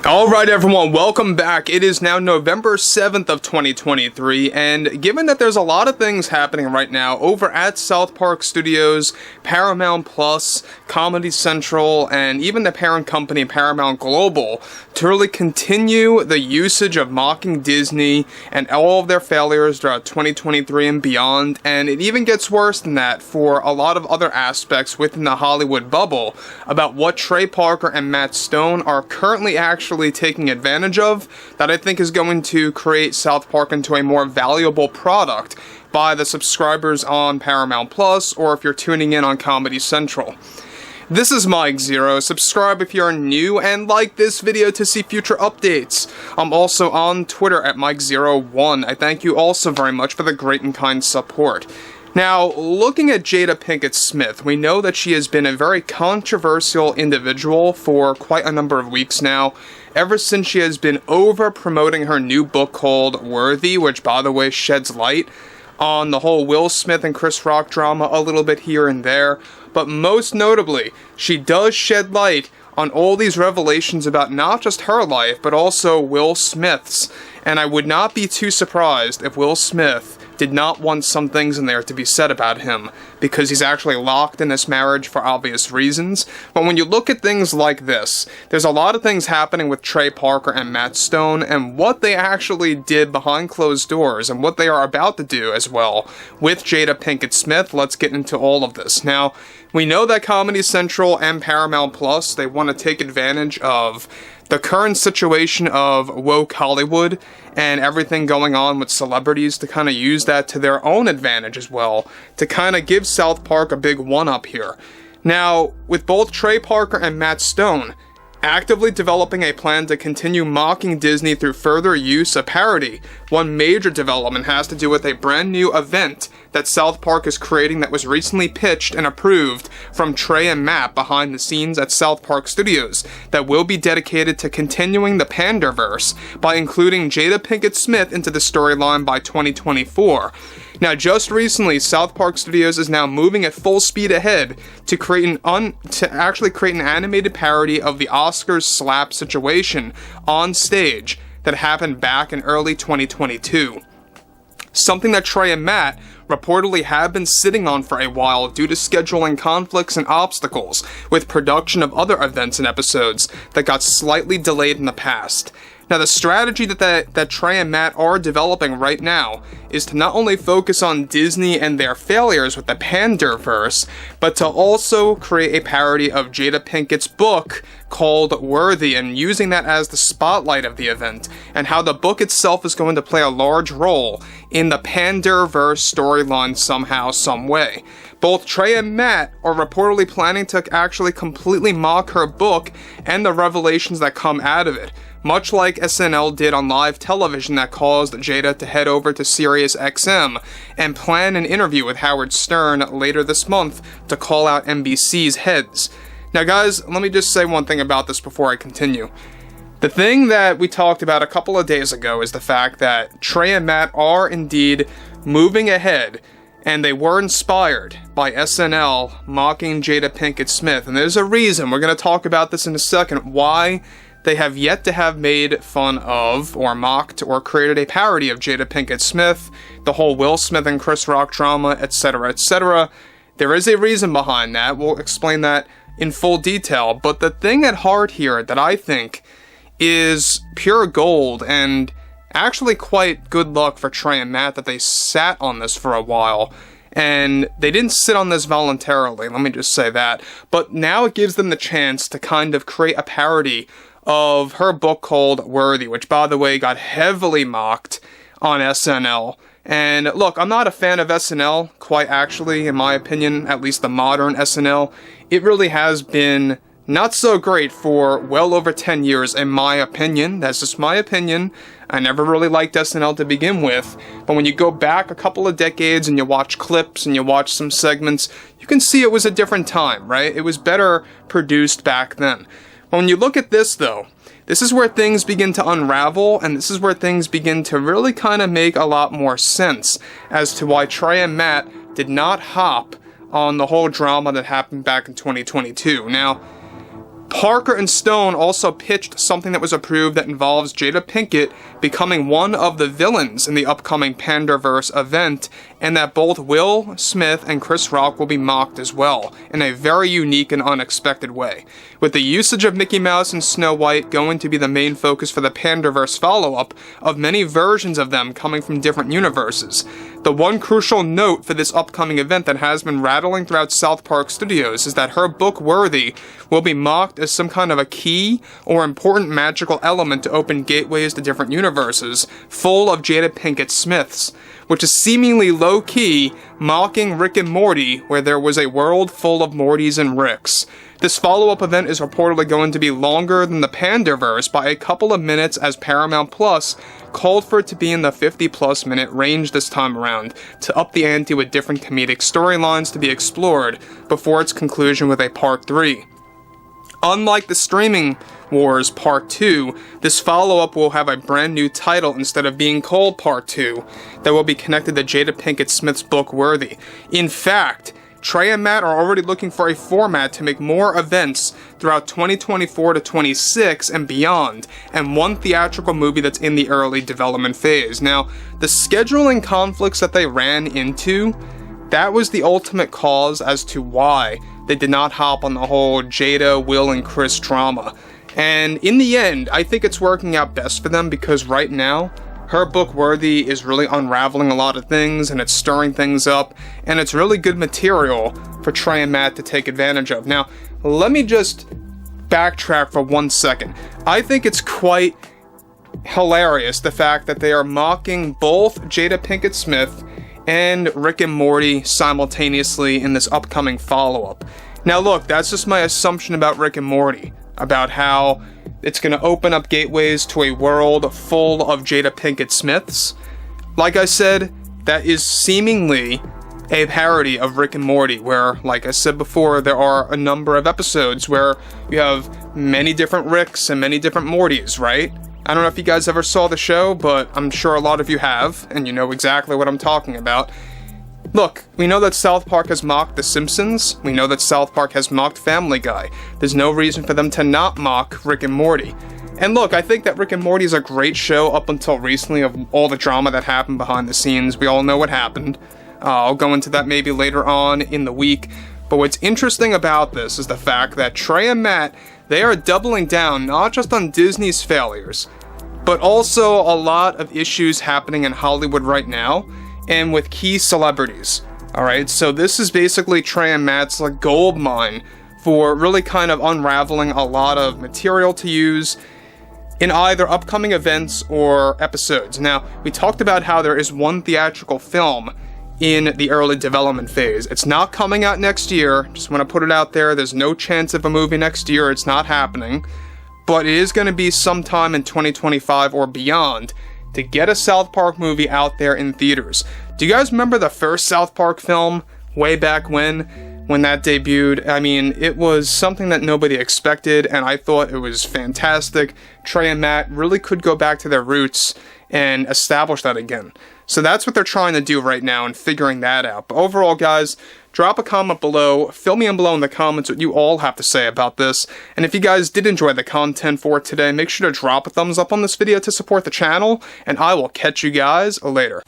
Alright everyone, welcome back. It is now November 7th of 2023, and given that there's a lot of things happening right now over at South Park Studios, Paramount Plus, Comedy Central, and even the parent company Paramount Global, to really continue the usage of mocking Disney and all of their failures throughout 2023 and beyond, and it even gets worse than that for a lot of other aspects within the Hollywood bubble about what Trey Parker and Matt Stone are currently actually taking advantage of, that I think is going to create South Park into a more valuable product by the subscribers on Paramount Plus, or if you're tuning in on Comedy Central. This is Mike Zero. Subscribe if you're new, and like this video to see future updates. I'm also on Twitter at Mike01. I thank you also very much for the great and kind support. Now, looking at Jada Pinkett Smit, we know that she has been a very controversial individual for quite a number of weeks now, ever since she has been over-promoting her new book called Worthy, which, by the way, sheds light on the whole Will Smith and Chris Rock drama a little bit here and there, but most notably, she does shed light on all these revelations about not just her life, but also Will Smith's, and I would not be too surprised if Will Smith did not want some things in there to be said about him, because he's actually locked in this marriage for obvious reasons. But when you look at things like this, there's a lot of things happening with Trey Parker and Matt Stone, and what they actually did behind closed doors, and what they are about to do as well with Jada Pinkett Smit. Let's get into all of this. Now, we know that Comedy Central and Paramount Plus, they want to take advantage of the current situation of woke Hollywood and everything going on with celebrities to kind of use that to their own advantage as well, to kind of give South Park a big one-up here. Now, with both Trey Parker and Matt Stone actively developing a plan to continue mocking Disney through further use of parody, one major development has to do with a brand new event that South Park is creating that was recently pitched and approved from Trey and Matt behind the scenes at South Park Studios, that will be dedicated to continuing the Panderverse by including Jada Pinkett Smit into the storyline by 2024. Now, just recently, South Park Studios is now moving at full speed ahead to actually create an animated parody of the Oscars slap situation on stage that happened back in early 2022. Something that Trey and Matt reportedly have been sitting on for a while due to scheduling conflicts and obstacles with production of other events and episodes that got slightly delayed in the past. Now, the strategy that Trey and Matt are developing right now is to not only focus on Disney and their failures with the Panderverse, but to also create a parody of Jada Pinkett's book called Worthy, and using that as the spotlight of the event, and how the book itself is going to play a large role in the Panderverse storyline somehow, some way. Both Trey and Matt are reportedly planning to actually completely mock her book and the revelations that come out of it, much like SNL did on live television that caused Jada to head over to Sirius XM and plan an interview with Howard Stern later this month to call out NBC's heads. Now guys, let me just say one thing about this before I continue. The thing that we talked about a couple of days ago is the fact that Trey and Matt are indeed moving ahead, and they were inspired by SNL mocking Jada Pinkett Smit, and there's a reason, we're going to talk about this in a second, why they have yet to have made fun of, or mocked, or created a parody of Jada Pinkett Smit, the whole Will Smith and Chris Rock drama, etc., etc. There is a reason behind that. We'll explain that in full detail. But the thing at heart here that I think is pure gold, and actually quite good luck for Trey and Matt that they sat on this for a while, and they didn't sit on this voluntarily, let me just say that, but now it gives them the chance to kind of create a parody of her book called Worthy, which, by the way, got heavily mocked on SNL. And look, I'm not a fan of SNL, quite actually, in my opinion, at least the modern SNL. It really has been not so great for well over 10 years, in my opinion. That's just my opinion. I never really liked SNL to begin with, but when you go back a couple of decades and you watch clips and you watch some segments, you can see it was a different time, right? It was better produced back then. When you look at this, though, this is where things begin to unravel, and this is where things begin to really kind of make a lot more sense as to why Trey and Matt did not hop on the whole drama that happened back in 2022. Now, Parker and Stone also pitched something that was approved that involves Jada Pinkett becoming one of the villains in the upcoming Panderverse event, and that both Will Smith and Chris Rock will be mocked as well, in a very unique and unexpected way, with the usage of Mickey Mouse and Snow White going to be the main focus for the Panderverse follow-up of many versions of them coming from different universes. The one crucial note for this upcoming event that has been rattling throughout South Park Studios is that her book Worthy will be mocked as some kind of a key or important magical element to open gateways to different universes, full of Jada Pinkett Smiths, which is seemingly low-key mocking Rick and Morty, where there was a world full of Mortys and Ricks. This follow-up event is reportedly going to be longer than the Panderverse by a couple of minutes, as Paramount Plus called for it to be in the 50-plus minute range this time around, to up the ante with different comedic storylines to be explored before its conclusion with a Part 3. Unlike the Streaming Wars Part 2, this follow-up will have a brand new title instead of being called Part 2, that will be connected to Jada Pinkett Smith's book Worthy. In fact, Trey and Matt are already looking for a format to make more events throughout 2024 to 26 and beyond, and one theatrical movie that's in the early development phase. Now, the scheduling conflicts that they ran into, that was the ultimate cause as to why they did not hop on the whole Jada, Will, and Chris drama. And in the end, I think it's working out best for them, because right now, her book Worthy is really unraveling a lot of things, and it's stirring things up, and it's really good material for Trey and Matt to take advantage of. Now, let me just backtrack for 1 second. I think it's quite hilarious, the fact that they are mocking both Jada Pinkett Smith and Rick and Morty simultaneously in this upcoming follow-up. Now look, that's just my assumption about Rick and Morty, about how it's going to open up gateways to a world full of Jada Pinkett Smiths. Like I said, that is seemingly a parody of Rick and Morty, where, like I said before, there are a number of episodes where you have many different Ricks and many different Mortys, right? I don't know if you guys ever saw the show, but I'm sure a lot of you have, and you know exactly what I'm talking about. Look, we know that South Park has mocked The Simpsons. We know that South Park has mocked Family Guy. There's no reason for them to not mock Rick and Morty. And look, I think that Rick and Morty is a great show up until recently, of all the drama that happened behind the scenes. We all know what happened. I'll go into that maybe later on in the week. But what's interesting about this is the fact that Trey and Matt, they are doubling down not just on Disney's failures, but also a lot of issues happening in Hollywood right now, and with key celebrities. Alright, so this is basically Trey and Matt's like gold mine for really kind of unraveling a lot of material to use in either upcoming events or episodes. Now, we talked about how there is one theatrical film in the early development phase. It's not coming out next year, just want to put it out there. There's no chance of a movie next year, it's not happening, but it is going to be sometime in 2025 or beyond to get a South Park movie out there in theaters. Do you guys remember the first South Park film way back when that debuted? I mean, it was something that nobody expected, and I thought it was fantastic. Trey and Matt really could go back to their roots and establish that again. So that's what they're trying to do right now, and figuring that out. But overall, guys, drop a comment below, fill me in below in the comments what you all have to say about this, and if you guys did enjoy the content for today, make sure to drop a thumbs up on this video to support the channel, and I will catch you guys later.